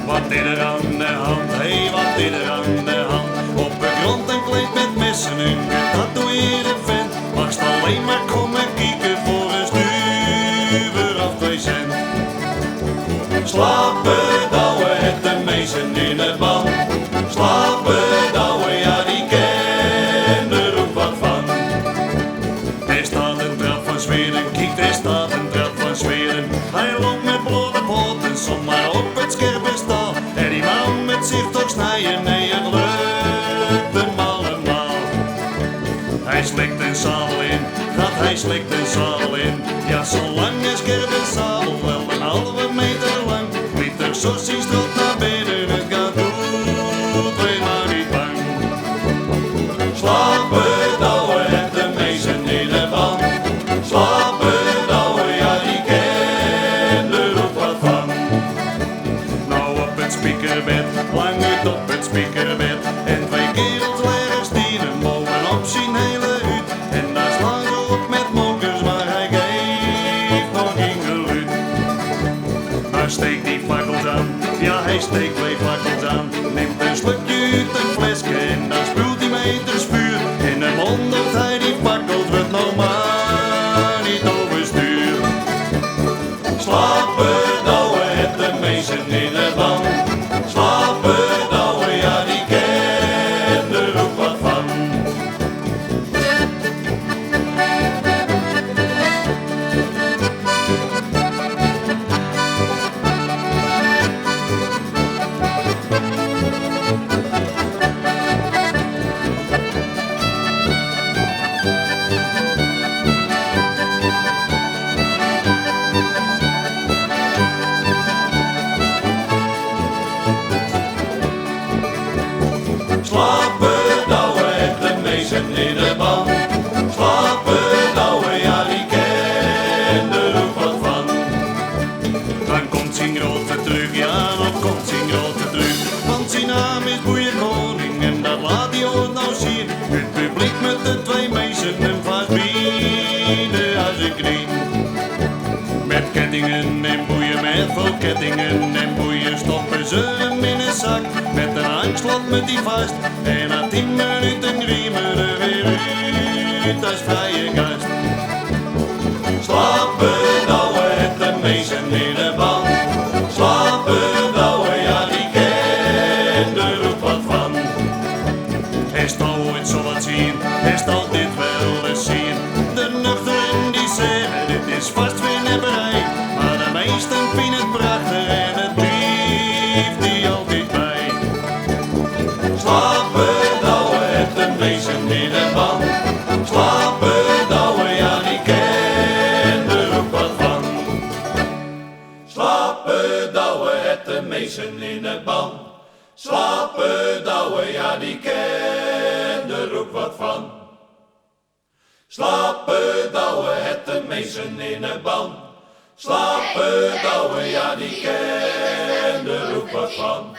Wat is er aan de hand, hey, wat is er aan de hand? Op de grond een kleed met messen, een getatoeëerde vent. Mag alleen maar komen kijken voor een stuver of 2 cent. Slapen douwen, het de meesten in het band. Slapen douwen, ja die kennen er ook wat van. Er staat een trap van Zweden, kijk, er staat een trap van Zweden. Hij loopt met blote poten, zomaar op het scherpe staal. En die man met zich toch snijden, nee het lukt hem allemaal. Hij slikt een zadel in, hij slikt een zadel in. Ja, zolang een scherpe zadel, wel een halve meter lang. Liet er zo zien strot naar beneden, het gaat goed, wees maar niet bang. Slapen douwen, het de meesten in de band. Slapen douwen, ja die kennen er ook wat van. Nou op het spiekerbed, lang uit op het spiekerbed. En 2 kerels leggen stieren bovenop zijn hele hut. En daar slaan ze op met mokkers, maar hij geeft nog geen geluid. Hij steekt die fakkels aan, ja hij steekt 2 fakkels aan. Neemt een slukje uit een flesje en dan spuwt hij meters vuur. In de mond doet hij die fakkels, wordt nog maar niet overstuur. Slapen douwen, het de meesten in het band. Slapen douwen, ja die kennen er ook wat van. Slapen douwen, het de meesten in de band. Slapen douwen, ja die kennen er ook wat van. Dan komt zijn grote terug, ja dan komt zijn grote terug. Want zijn naam is Boeiekoning en dat laat hij ooit nou zien. Het publiek met de 2 meesten hem vast bieden als een knie. Met kettingen en boeien, met veel kettingen en boeien stoppen ze hem in een zak. Met een hangslot met die vast en na 10 minuten riemen er weer uit als vrije gast. Slapen douwen, het de meesten in de band. Slapen douwen, ja die kennen er ook wat van. Hij zal ooit zo wat zien, hij zal dit wel eens zien. De nuchteren die zeggen, dit is vast weer nepperij. Maar de meesten vinden het prachtig en het blijft die altijd bij. Slapen douwen, het de meesten in de band. Slapen douwen, ja die kennen er ook wat van. Slapen douwen, het de meesten in de band. Slapen douwen, ja die kennen er ook wat van. Slapen douwen, het de meesten in de band. Slapen douwen, ja die kennen er ook wat van.